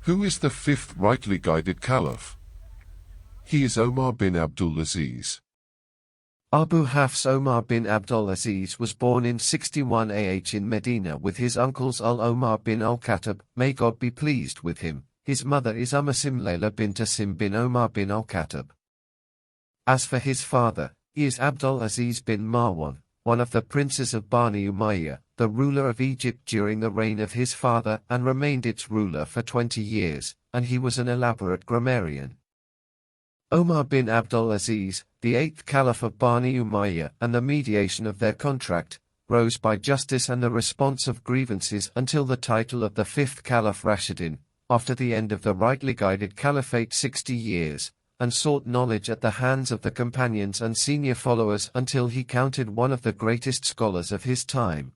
Who is the fifth rightly guided caliph? He is Omar bin Abdul-Aziz. Abu Hafs Omar bin Abdul-Aziz was born in 61 AH in Medina with his uncles Al-Omar bin Al-Khattab, may God be pleased with him. His mother is Layla bint Asim bin Omar bin Al-Khattab. As for his father, he is Abdul-Aziz bin Marwan, one of the princes of Bani Umayyah, the ruler of Egypt during the reign of his father and remained its ruler for 20 years, and he was an elaborate grammarian. Omar bin Abdul-Aziz, the eighth caliph of Bani Umayyah and the mediation of their contract, rose by justice and the response of grievances until the title of the fifth caliph Rashidun, after the end of the rightly guided caliphate 60 years, and sought knowledge at the hands of the companions and senior followers until he counted one of the greatest scholars of his time.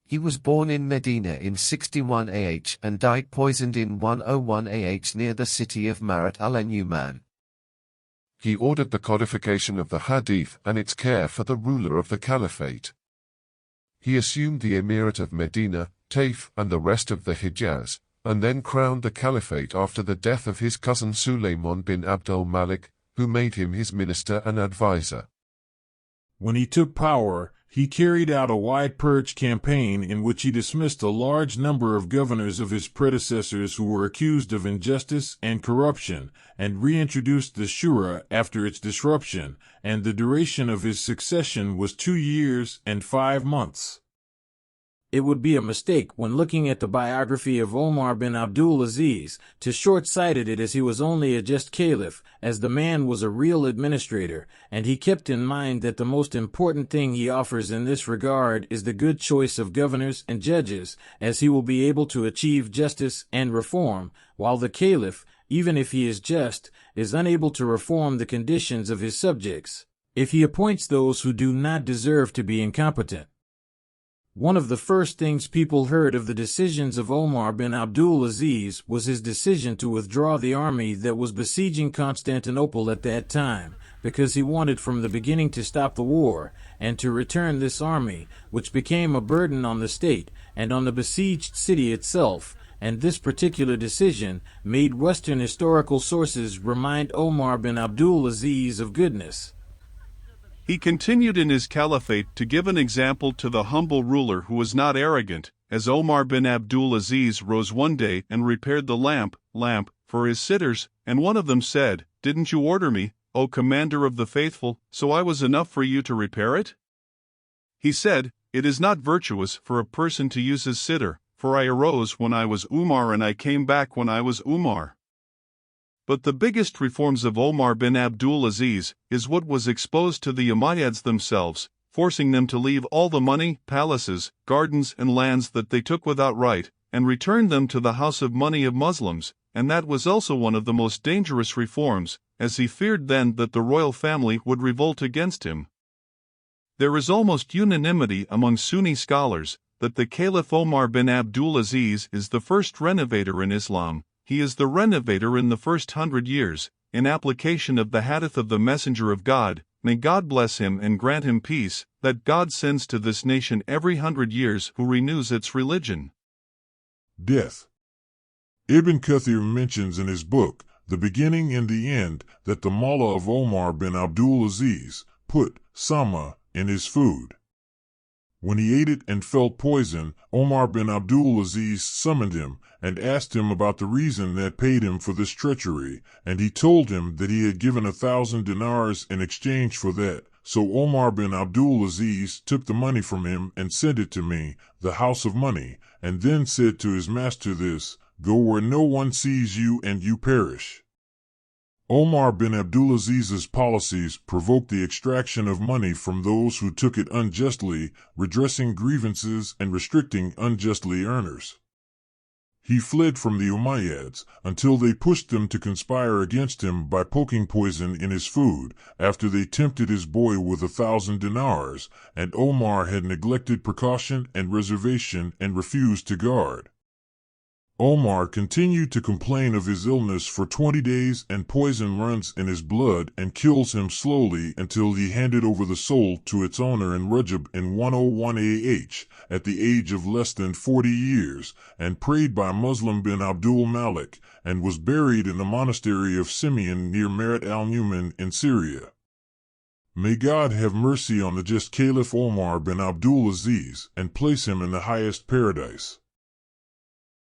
He was born in Medina in 61 AH and died poisoned in 101 AH near the city of Marat al-Numan. He ordered the codification of the hadith and its care for the ruler of the caliphate. He assumed the emirate of Medina, Taif and the rest of the Hijaz, and then crowned the caliphate after the death of his cousin Sulayman bin Abdul Malik, who made him his minister and advisor. When he took power, he carried out a wide purge campaign in which he dismissed a large number of governors of his predecessors who were accused of injustice and corruption, and reintroduced the Shura after its disruption, and the duration of his succession was 2 years and 5 months. It would be a mistake when looking at the biography of Omar bin Abdul-Aziz to short-sighted it as he was only a just caliph, as the man was a real administrator, and he kept in mind that the most important thing he offers in this regard is the good choice of governors and judges, as he will be able to achieve justice and reform, while the caliph, even if he is just, is unable to reform the conditions of his subjects, if he appoints those who do not deserve to be incompetent. One of the first things people heard of the decisions of Omar bin Abdul-Aziz was his decision to withdraw the army that was besieging Constantinople at that time, because he wanted from the beginning to stop the war, and to return this army, which became a burden on the state and on the besieged city itself, and this particular decision made Western historical sources remind Omar bin Abdul-Aziz of goodness. He continued in his caliphate to give an example to the humble ruler who was not arrogant, as Omar bin Abdul-Aziz rose one day and repaired the lamp, for his sitters, and one of them said, "Didn't you order me, O commander of the faithful, so I was enough for you to repair it?" He said, "It is not virtuous for a person to use his sitter, for I arose when I was Umar and I came back when I was Umar." But the biggest reforms of Omar bin Abdul-Aziz is what was exposed to the Umayyads themselves, forcing them to leave all the money, palaces, gardens and lands that they took without right, and return them to the house of money of Muslims, and that was also one of the most dangerous reforms, as he feared then that the royal family would revolt against him. There is almost unanimity among Sunni scholars that the Caliph Omar bin Abdul-Aziz is the first renovator in Islam. He is the renovator in the first 100 years, in application of the hadith of the Messenger of God, may God bless him and grant him peace, that God sends to this nation every 100 years who renews its religion. Death. Ibn Kathir mentions in his book, The Beginning and the End, that the Mullah of Omar bin Abdul-Aziz put sama in his food. When he ate it and felt poison, Omar bin Abdul-Aziz summoned him and asked him about the reason that paid him for this treachery, and he told him that he had given 1,000 dinars in exchange for that. So Omar bin Abdul-Aziz took the money from him and sent it to me, the house of money, and then said to his master this, "Go where no one sees you and you perish." Omar bin Abdulaziz's policies provoked the extraction of money from those who took it unjustly, redressing grievances and restricting unjustly earners. He fled from the Umayyads until they pushed them to conspire against him by poking poison in his food, after they tempted his boy with 1,000 dinars, and Omar had neglected precaution and reservation and refused to guard. Omar continued to complain of his illness for 20 days, and poison runs in his blood and kills him slowly until he handed over the soul to its owner in Rajab in 101 AH at the age of less than 40 years, and prayed by Muslim bin Abdul Malik, and was buried in the monastery of Simeon near Merit al-Numan in Syria. May God have mercy on the just Caliph Omar bin Abdul Aziz and place him in the highest paradise.